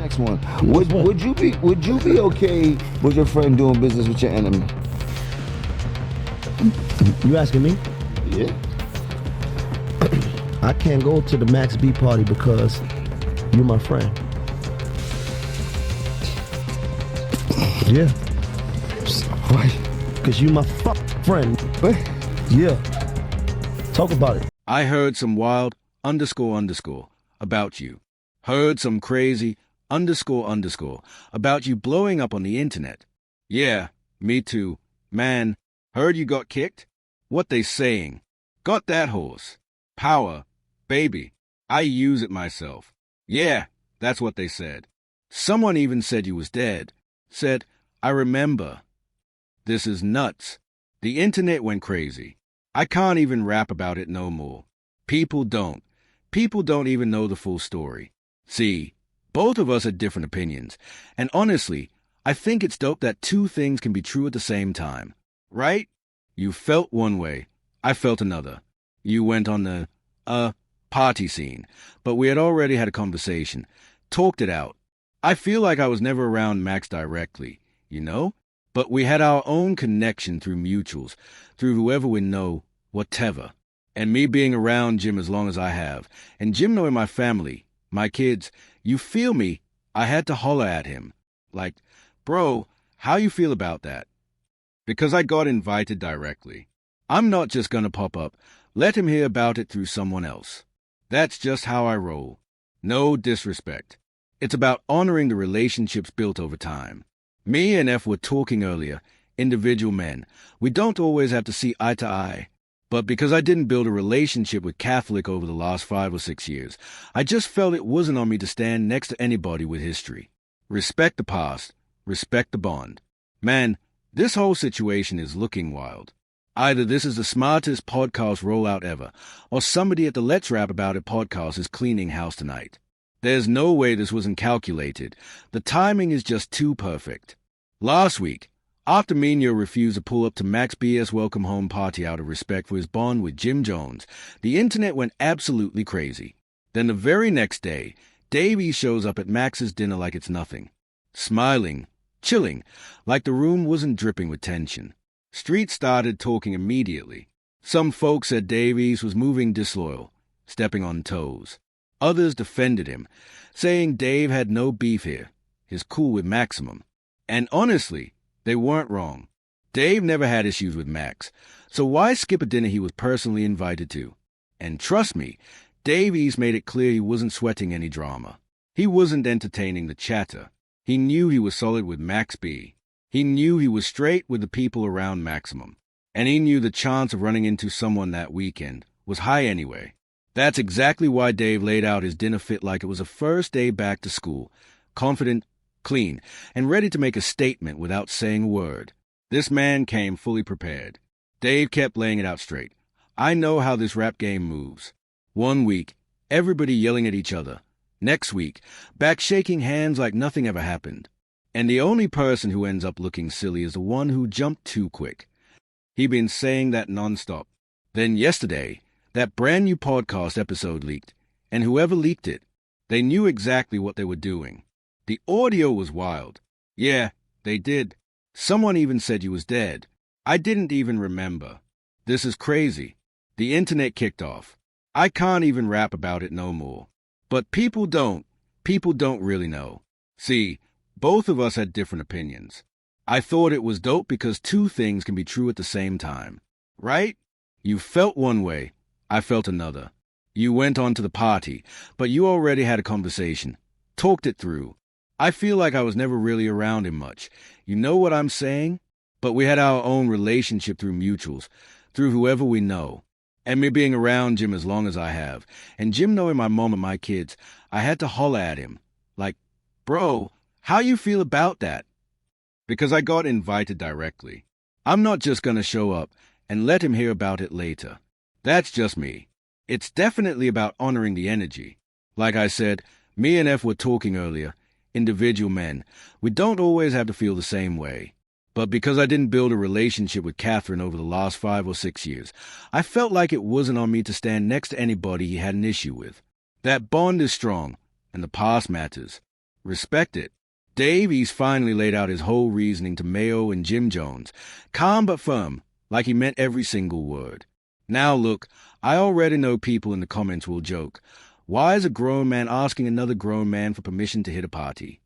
Next one. Would you be okay with your friend doing business with your enemy? You asking me? Yeah. I can't go to the Max B party because you're my friend. Yeah. Why? Because you my friend. What? Yeah. Talk about it. I heard some wild __ about you. Heard some crazy __ about you blowing up on the internet. Yeah, me too. Man, heard you got kicked? What they saying? Got that horse. Power. Baby. I use it myself. Yeah, that's what they said. Someone even said you was dead. Said, I remember. This is nuts. The internet went crazy. I can't even rap about it no more. People don't. People don't even know the full story. See, both of us had different opinions. And honestly, I think it's dope that two things can be true at the same time. Right? You felt one way. I felt another. You went on the, party scene. But we had already had a conversation. Talked it out. I feel like I was never around Max directly, you know? But we had our own connection through mutuals, through whoever we know, whatever. And me being around Jim as long as I have, and Jim knowing my family, my kids, you feel me? I had to holler at him. Like, bro, how you feel about that? Because I got invited directly. I'm not just gonna pop up. Let him hear about it through someone else. That's just how I roll. No disrespect. It's about honoring the relationships built over time. Me and F were talking earlier, individual men. We don't always have to see eye to eye. But because I didn't build a relationship with Catholic over the last 5 or 6 years, I just felt it wasn't on me to stand next to anybody with history. Respect the past. Respect the bond. Man, this whole situation is looking wild. Either this is the smartest podcast rollout ever, or somebody at the Let's Rap About It podcast is cleaning house tonight. There's no way this wasn't calculated. The timing is just too perfect. Last week, after Mino refused to pull up to Max BS welcome home party out of respect for his bond with Jim Jones, the internet went absolutely crazy. Then the very next day, Davey shows up at Max's dinner like it's nothing. Smiling, chilling, like the room wasn't dripping with tension. Street started talking immediately. Some folks said Davies was moving disloyal, stepping on toes. Others defended him, saying Dave had no beef here, he's cool with Maximum. And honestly, they weren't wrong. Dave never had issues with Max, so why skip a dinner he was personally invited to? And trust me, Davies made it clear he wasn't sweating any drama. He wasn't entertaining the chatter. He knew he was solid with Max B. He knew he was straight with the people around Maximum. And he knew the chance of running into someone that weekend was high anyway. That's exactly why Dave laid out his dinner fit like it was a first day back to school, confident, clean, and ready to make a statement without saying a word. This man came fully prepared. Dave kept laying it out straight. I know how this rap game moves. 1 week, everybody yelling at each other. Next week, back shaking hands like nothing ever happened. And the only person who ends up looking silly is the one who jumped too quick. He'd been saying that nonstop. Then yesterday, that brand new podcast episode leaked, and whoever leaked it, they knew exactly what they were doing. The audio was wild. Yeah, they did. Someone even said you was dead. I didn't even remember. This is crazy. The internet kicked off. I can't even rap about it no more. But people don't really know. See, both of us had different opinions. I thought it was dope because two things can be true at the same time. Right? You felt one way. I felt another. You went on to the party, but you already had a conversation. Talked it through. I feel like I was never really around him much. You know what I'm saying? But we had our own relationship through mutuals, through whoever we know. And me being around Jim as long as I have, and Jim knowing my mom and my kids, I had to holler at him. Like, bro, how you feel about that? Because I got invited directly. I'm not just gonna show up and let him hear about it later. That's just me. It's definitely about honoring the energy. Like I said, me and F were talking earlier, individual men. We don't always have to feel the same way. But because I didn't build a relationship with Catherine over the last 5 or 6 years, I felt like it wasn't on me to stand next to anybody he had an issue with. That bond is strong, and the past matters. Respect it. Dave East finally laid out his whole reasoning to Mayo and Jim Jones, calm but firm, like he meant every single word. Now look, I already know people in the comments will joke. Why is a grown man asking another grown man for permission to hit a party?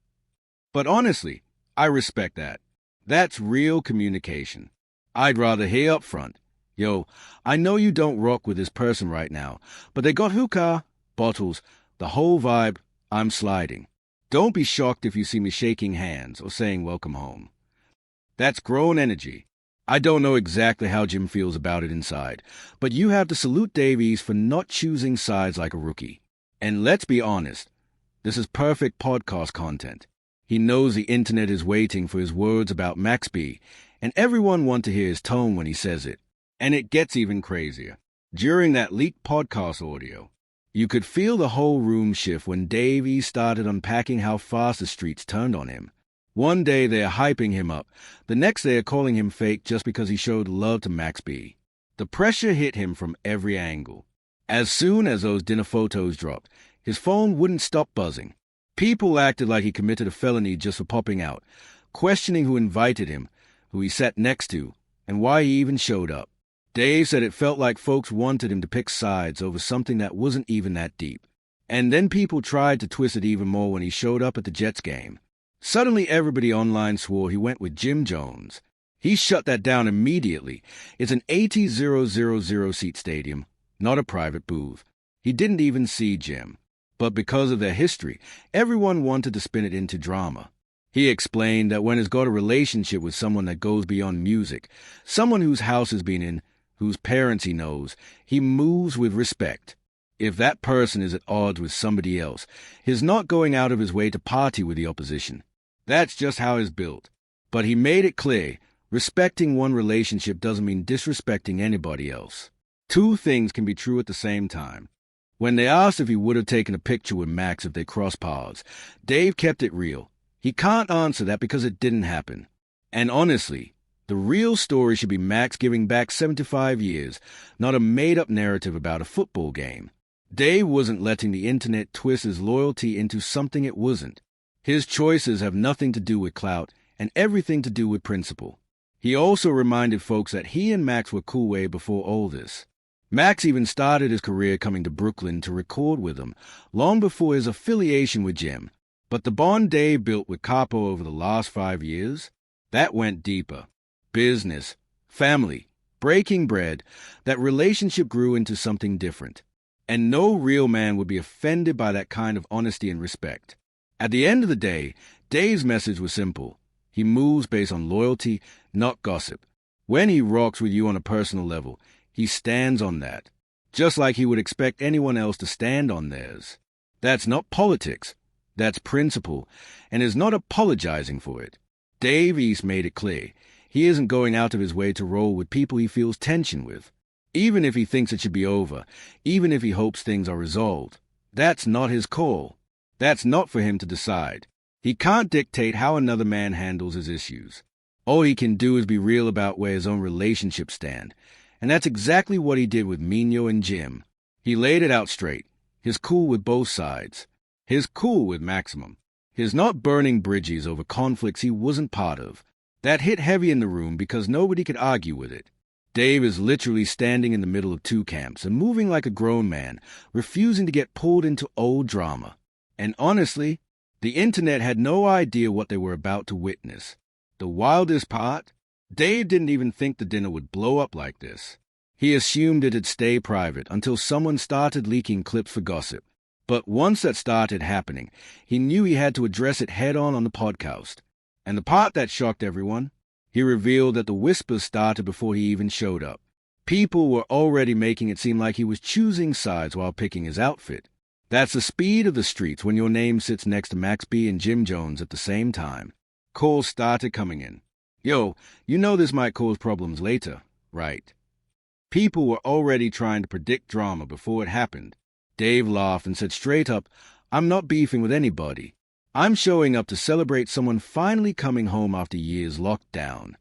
But honestly, I respect that. That's real communication. I'd rather hear up front. Yo, I know you don't rock with this person right now, but they got hookah, bottles, the whole vibe, I'm sliding. Don't be shocked if you see me shaking hands or saying welcome home. That's grown energy. I don't know exactly how Jim feels about it inside, but you have to salute Dave East for not choosing sides like a rookie. And let's be honest, this is perfect podcast content. He knows the internet is waiting for his words about Max B, and everyone wants to hear his tone when he says it. And it gets even crazier. During that leaked podcast audio, you could feel the whole room shift when Dave East started unpacking how fast the streets turned on him. One day they're hyping him up, the next they're calling him fake just because he showed love to Max B. The pressure hit him from every angle. As soon as those dinner photos dropped, his phone wouldn't stop buzzing. People acted like he committed a felony just for popping out, questioning who invited him, who he sat next to, and why he even showed up. Dave said it felt like folks wanted him to pick sides over something that wasn't even that deep. And then people tried to twist it even more when he showed up at the Jets game. Suddenly everybody online swore he went with Jim Jones. He shut that down immediately. It's an 80,000-seat stadium, not a private booth. He didn't even see Jim. But because of their history, everyone wanted to spin it into drama. He explained that when he's got a relationship with someone that goes beyond music, someone whose house has been in, whose parents he knows, he moves with respect. If that person is at odds with somebody else, he's not going out of his way to party with the opposition. That's just how he's built. But he made it clear, respecting one relationship doesn't mean disrespecting anybody else. Two things can be true at the same time. When they asked if he would have taken a picture with Max if they crossed paths, Dave kept it real. He can't answer that because it didn't happen. And honestly, the real story should be Max giving back 75 years, not a made-up narrative about a football game. Dave wasn't letting the internet twist his loyalty into something it wasn't. His choices have nothing to do with clout and everything to do with principle. He also reminded folks that he and Max were cool way before all this. Max even started his career coming to Brooklyn to record with him, long before his affiliation with Jim. But the bond Dave built with Capo over the last 5 years, that went deeper. Business, family, breaking bread, that relationship grew into something different. And no real man would be offended by that kind of honesty and respect. At the end of the day, Dave's message was simple. He moves based on loyalty, not gossip. When he rocks with you on a personal level, he stands on that, just like he would expect anyone else to stand on theirs. That's not politics. That's principle, and is not apologizing for it. Dave East made it clear. He isn't going out of his way to roll with people he feels tension with. Even if he thinks it should be over, even if he hopes things are resolved. That's not his call. That's not for him to decide. He can't dictate how another man handles his issues. All he can do is be real about where his own relationships stand. And that's exactly what he did with Mino and Jim. He laid it out straight. He's cool with both sides. He's cool with Maximum. He's not burning bridges over conflicts he wasn't part of. That hit heavy in the room because nobody could argue with it. Dave is literally standing in the middle of two camps and moving like a grown man, refusing to get pulled into old drama. And honestly, the internet had no idea what they were about to witness. The wildest part? Dave didn't even think the dinner would blow up like this. He assumed it'd stay private until someone started leaking clips for gossip. But once that started happening, he knew he had to address it head-on the podcast. And the part that shocked everyone? He revealed that the whispers started before he even showed up. People were already making it seem like he was choosing sides while picking his outfit. That's the speed of the streets when your name sits next to Max B and Jim Jones at the same time. Calls started coming in. Yo, you know this might cause problems later, right? People were already trying to predict drama before it happened. Dave laughed and said straight up, I'm not beefing with anybody. I'm showing up to celebrate someone finally coming home after years locked down.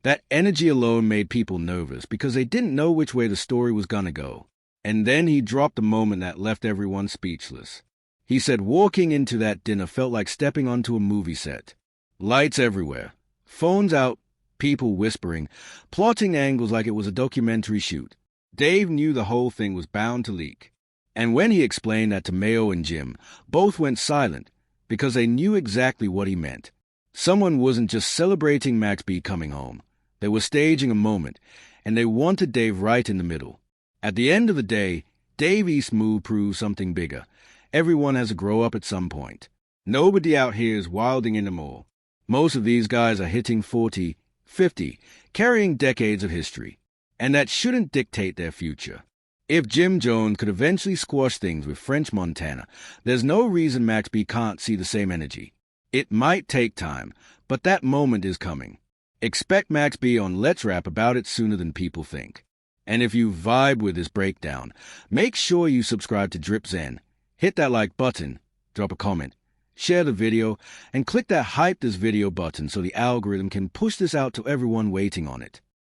That energy alone made people nervous because they didn't know which way the story was gonna go. And then he dropped the moment that left everyone speechless. He said walking into that dinner felt like stepping onto a movie set. Lights everywhere, phones out, people whispering, plotting angles like it was a documentary shoot. Dave knew the whole thing was bound to leak. And when he explained that to Mayo and Jim, both went silent because they knew exactly what he meant. Someone wasn't just celebrating Max B coming home. They were staging a moment, and they wanted Dave right in the middle. At the end of the day, Dave East's move proved something bigger. Everyone has to grow up at some point. Nobody out here is wilding in the mall. Most of these guys are hitting 40, 50, carrying decades of history. And that shouldn't dictate their future. If Jim Jones could eventually squash things with French Montana, there's no reason Max B can't see the same energy. It might take time, but that moment is coming. Expect Max B on Let's Rap about it sooner than people think. And if you vibe with this breakdown, make sure you subscribe to Drip Zen, hit that like button, drop a comment, share the video, and click that hype this video button so the algorithm can push this out to everyone waiting on it.